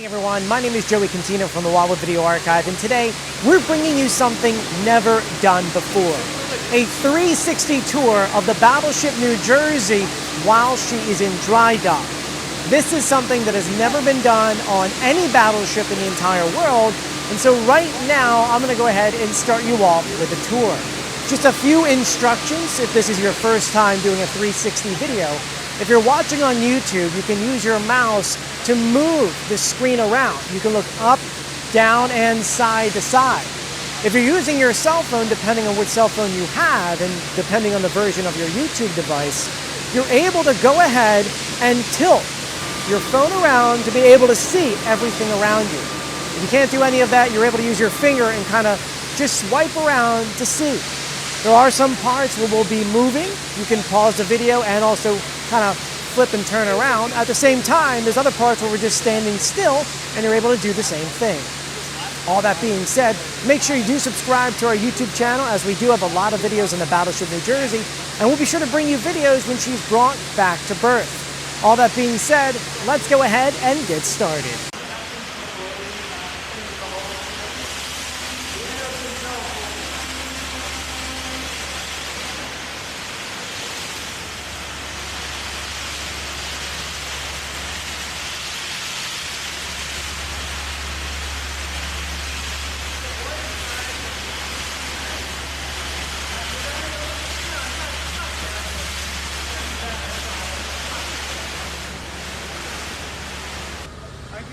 Hey everyone, my name is Joey Contino from the Wildwood Video Archive, and today we're bringing you something never done before. A 360 tour of the Battleship New Jersey while she is in dry dock. This is something that has never been done on any battleship in the entire world, and so right now I'm going to go ahead and start you off with a tour. Just a few instructions if this is your first time doing a 360 video. If you're watching on YouTube, you can use your mouse to move the screen around. You can look up, down, and side to side. If you're using your cell phone, depending on which cell phone you have, and depending on the version of your YouTube device, you're able to go ahead and tilt your phone around to be able to see everything around you. If you can't do any of that, you're able to use your finger and kind of just swipe around to see. There are some parts where we'll be moving. You can pause the video and also kind of flip and turn around. At the same time, there's other parts where we're just standing still and you're able to do the same thing. All that being said, make sure you do subscribe to our YouTube channel, as we do have a lot of videos in the Battleship New Jersey, and we'll be sure to bring you videos when she's brought back to berth. All that being said, let's go ahead and get started.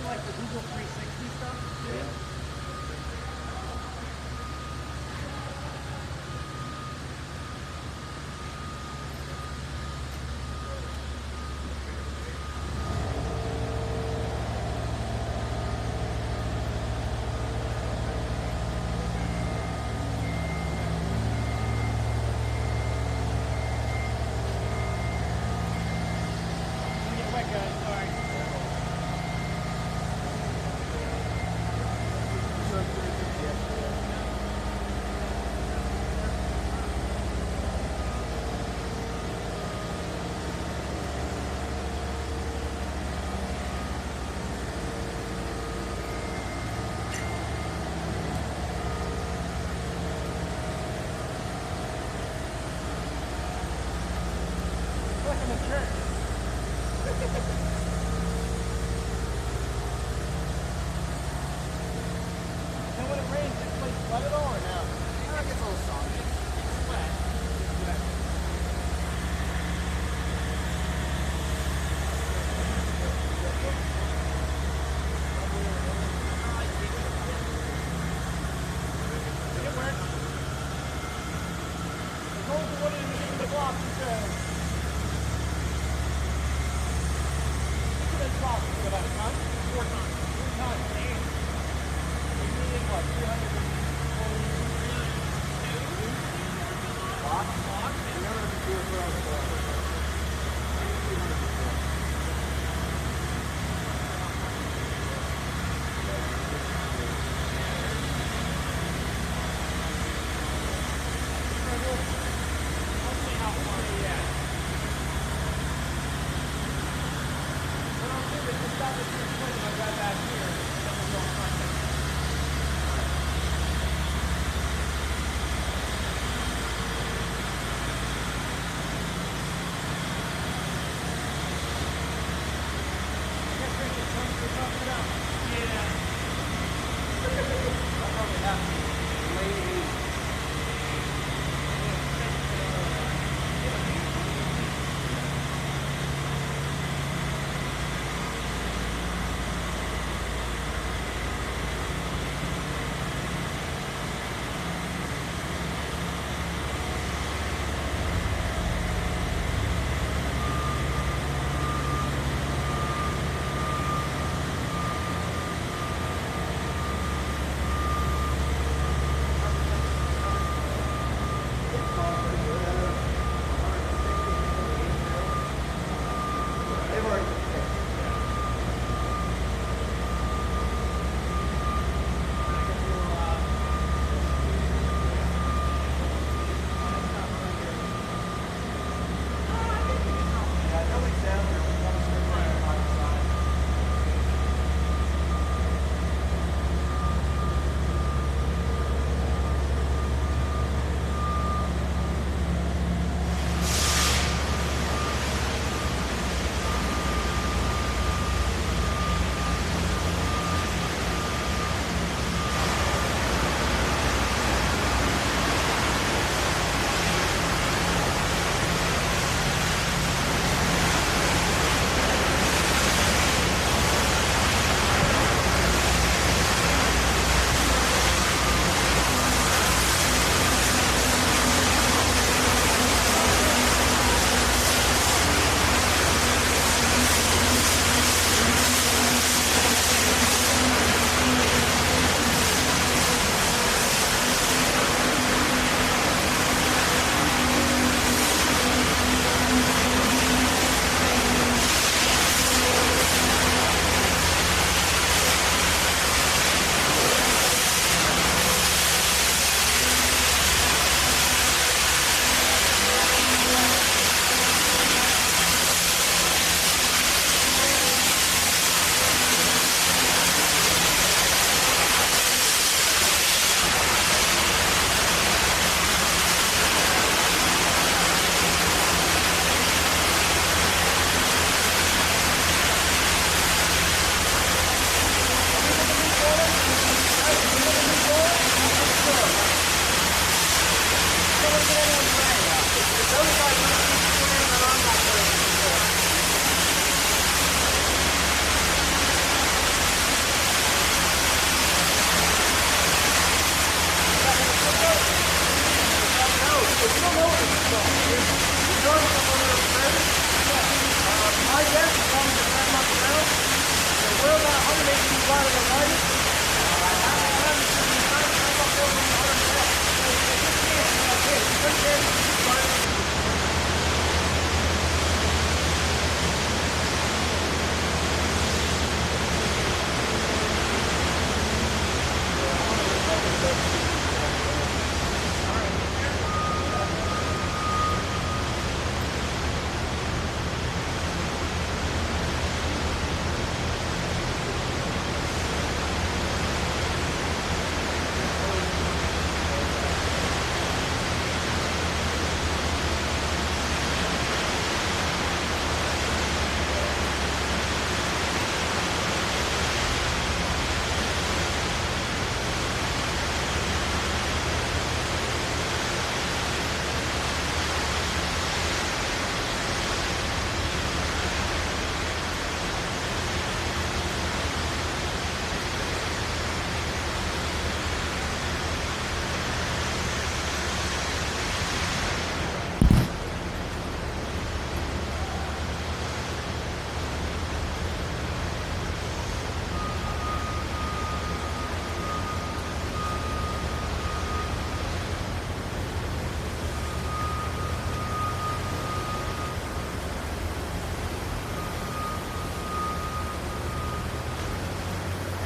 Like the Google 360 stuff? Yeah.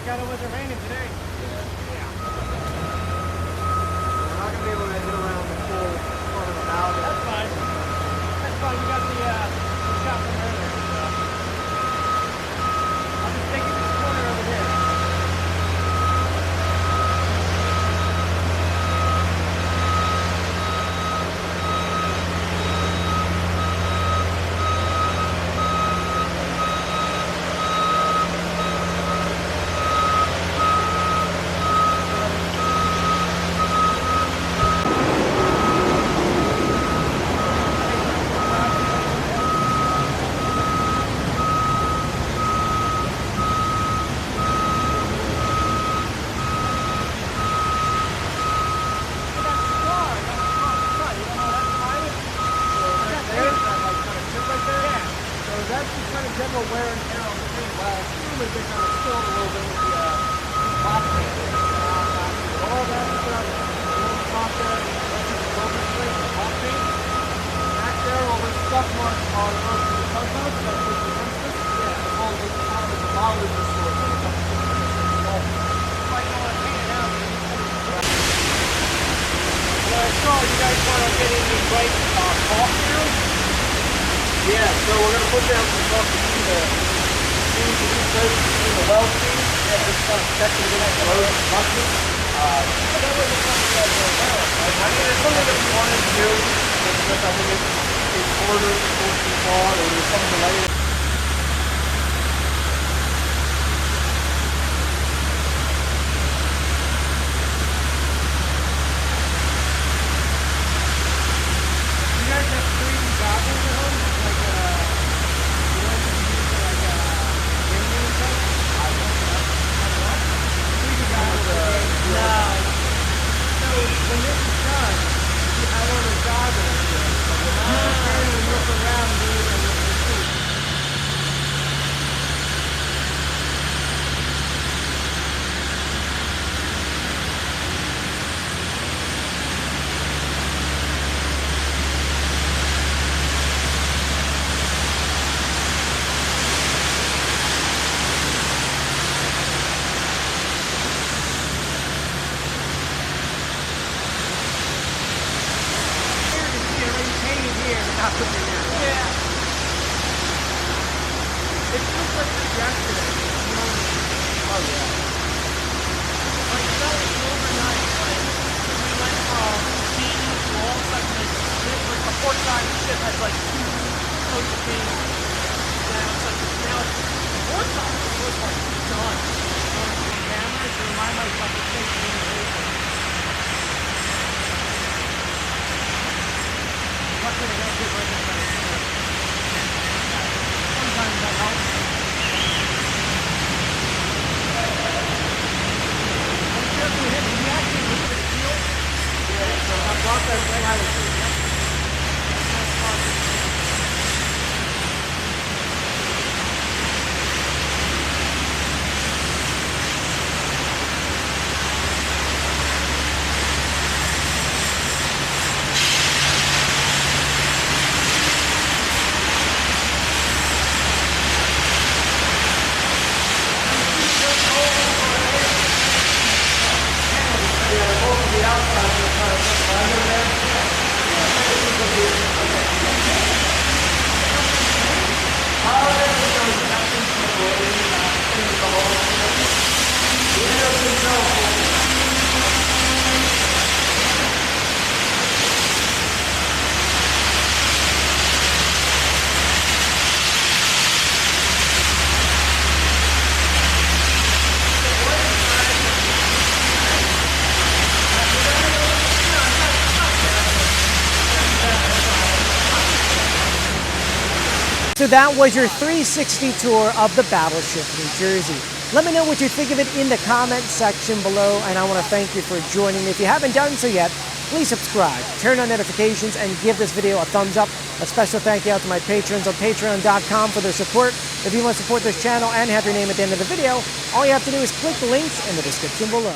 out it wasn't raining today. Yeah. We're not going to be able to hit around the full front of the valley. That's fine. That's fine. We got the shot from earlier. So. I'll just take it to this corner over here. General wear and tear on the thing. Well, assuming they kind of spilled a little bit with the box paint. All that stuff, on the top there, that's the rubber strip, the box paint. Back there, all those scuff marks are those from the compound, so that's what the emphasis. Yeah, all the out of the bottle is the source. So it's up to the Why you don't want to paint it out? Well, I saw you guys want to get in the right caulk now. yeah, so we're going to put down some stuff between the weld seams. Yeah, just kind of check it in the road and busting. That was something that I mean, it's something that we wanted to do. Because I think it's shorter, it's too far, or there's something to light it. You guys have 3D goggles at home? Like, you know, you use for like gaming and stuff? I don't know. 3D goggles. No. So when this is done, you have on a goggles. Turn and look around, dude, and look at the food. Yeah. It feels like this yesterday. You know? Oh yeah. Like it felt like overnight. Like we went from being to all of a sudden like a port side ship has like 2 coats of paint on it. Now it's like the port side was like done. On camera to remind myself to take it in. Luckily, I don't get right now. Sometimes that helps. I'm sure we hit the actually with the steel. Yeah, so I brought that right out of it. That's fun. So that was your 360 tour of the Battleship New Jersey. Let me know what you think of it in the comment section below, and I want to thank you for joining me. If you haven't done so yet, please subscribe, turn on notifications, and give this video a thumbs up. A special thank you out to my patrons on patreon.com for their support. If you want to support this channel and have your name at the end of the video, all you have to do is click the links in the description below.